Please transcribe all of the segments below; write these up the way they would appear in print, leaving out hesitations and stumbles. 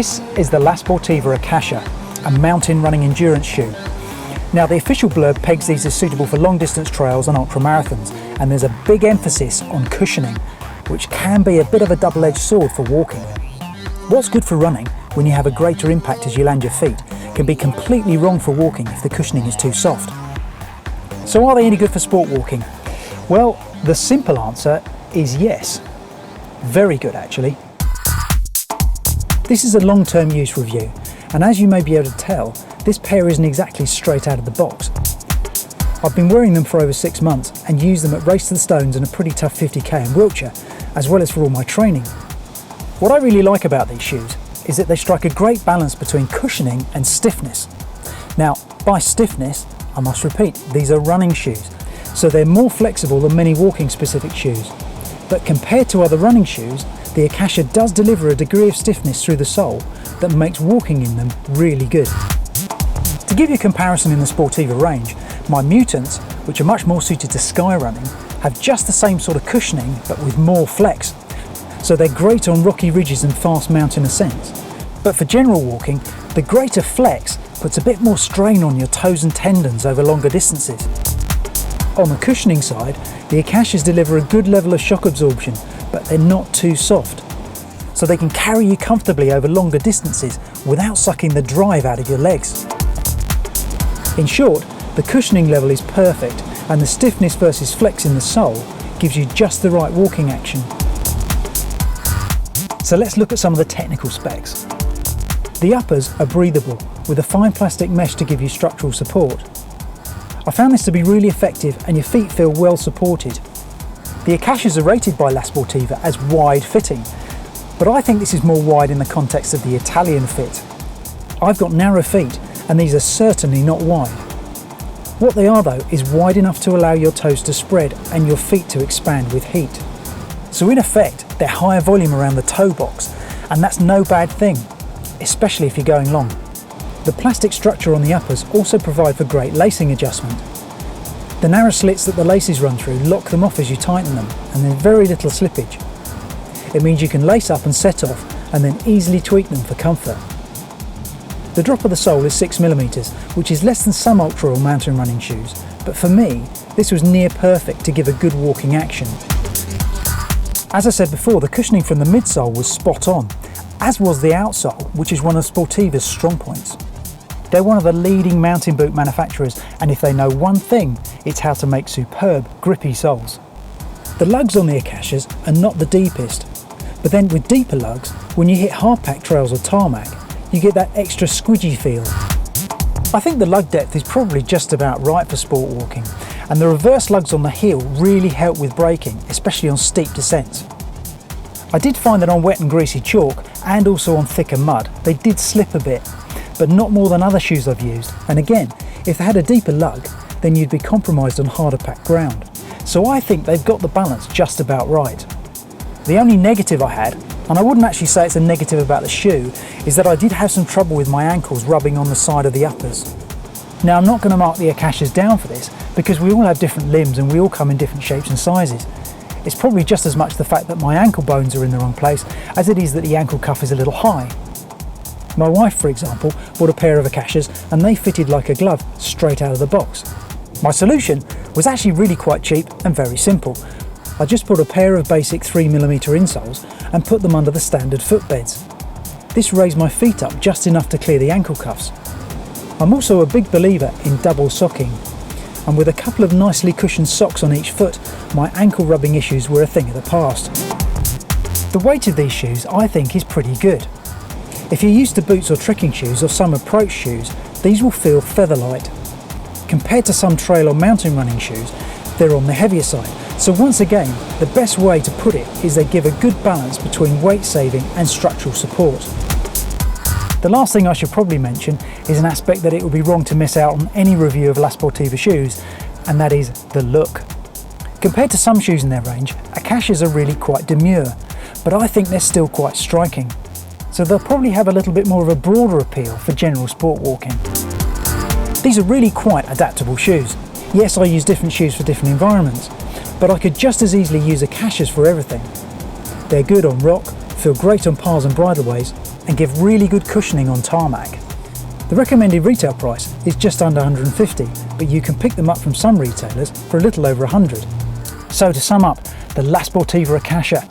This is the Sportiva Akasha, a mountain running endurance shoe. Now the official blurb pegs these as suitable for long distance trails and ultra marathons, and there's a big emphasis on cushioning, which can be a bit of a double-edged sword for walking. What's good for running when you have a greater impact as you land your feet can be completely wrong for walking if the cushioning is too soft. So are they any good for sport walking? Well, the simple answer is yes. Very good actually. This is a long-term use review, and as you may be able to tell, this pair isn't exactly straight out of the box. I've been wearing them for over 6 months and use them at Race to the Stones and a pretty tough 50k in Wiltshire, as well as for all my training. What I really like about these shoes is that they strike a great balance between cushioning and stiffness. Now, by stiffness, I must repeat, these are running shoes, so they're more flexible than many walking specific shoes. But compared to other running shoes, the Akasha does deliver a degree of stiffness through the sole that makes walking in them really good. To give you a comparison in the Sportiva range, my Mutants, which are much more suited to sky running, have just the same sort of cushioning but with more flex. So they're great on rocky ridges and fast mountain ascents. But for general walking, the greater flex puts a bit more strain on your toes and tendons over longer distances. On the cushioning side, the Akashas deliver a good level of shock absorption, but they're not too soft. So they can carry you comfortably over longer distances without sucking the drive out of your legs. In short, the cushioning level is perfect, and the stiffness versus flex in the sole gives you just the right walking action. So let's look at some of the technical specs. The uppers are breathable, with a fine plastic mesh to give you structural support. I found this to be really effective, and your feet feel well supported. The Akashas are rated by Sportiva as wide fitting, but I think this is more wide in the context of the Italian fit. I've got narrow feet, and these are certainly not wide. What they are though is wide enough to allow your toes to spread and your feet to expand with heat. So in effect, they're higher volume around the toe box, and that's no bad thing, especially if you're going long. The plastic structure on the uppers also provide for great lacing adjustment. The narrow slits that the laces run through lock them off as you tighten them, and there's very little slippage. It means you can lace up and set off, and then easily tweak them for comfort. The drop of the sole is 6mm, which is less than some ultra or mountain running shoes, but for me, this was near perfect to give a good walking action. As I said before, the cushioning from the midsole was spot on, as was the outsole, which is one of Sportiva's strong points. They're one of the leading mountain boot manufacturers, and if they know one thing, it's how to make superb, grippy soles. The lugs on the Akashas are not the deepest, but then with deeper lugs, when you hit hard-packed trails or tarmac, you get that extra squidgy feel. I think the lug depth is probably just about right for sport walking, and the reverse lugs on the heel really help with braking, especially on steep descents. I did find that on wet and greasy chalk, and also on thicker mud, they did slip a bit, but not more than other shoes I've used. And again, if they had a deeper lug, then you'd be compromised on harder packed ground. So I think they've got the balance just about right. The only negative I had, and I wouldn't actually say it's a negative about the shoe, is that I did have some trouble with my ankles rubbing on the side of the uppers. Now I'm not going to mark the Akashas down for this, because we all have different limbs and we all come in different shapes and sizes. It's probably just as much the fact that my ankle bones are in the wrong place as it is that the ankle cuff is a little high. My wife, for example, bought a pair of Akashas and they fitted like a glove straight out of the box. My solution was actually really quite cheap and very simple. I just bought a pair of basic 3mm insoles and put them under the standard footbeds. This raised my feet up just enough to clear the ankle cuffs. I'm also a big believer in double socking, and with a couple of nicely cushioned socks on each foot, my ankle rubbing issues were a thing of the past. The weight of these shoes I think is pretty good. If you're used to boots or trekking shoes or some approach shoes, these will feel feather light. Compared to some trail or mountain running shoes, they're on the heavier side. So once again, the best way to put it is they give a good balance between weight saving and structural support. The last thing I should probably mention is an aspect that it would be wrong to miss out on any review of Sportiva shoes, and that is the look. Compared to some shoes in their range, Akashas are really quite demure, but I think they're still quite striking. So they'll probably have a little bit more of a broader appeal for general sport walking. These are really quite adaptable shoes. Yes, I use different shoes for different environments, but I could just as easily use Akashas for everything. They're good on rock, feel great on paths and bridleways, and give really good cushioning on tarmac. The recommended retail price is just under 150, but you can pick them up from some retailers for a little over 100. So to sum up, the La Sportiva Akasha.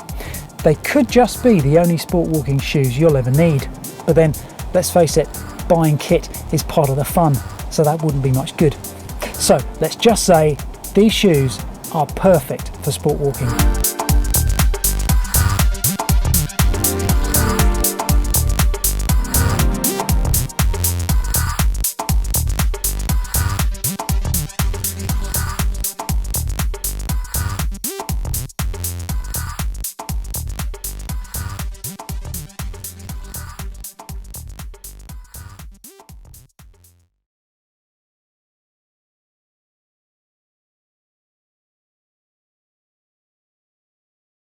They could just be the only sport walking shoes you'll ever need. But then, let's face it, buying kit is part of the fun, so that wouldn't be much good. So let's just say these shoes are perfect for sport walking.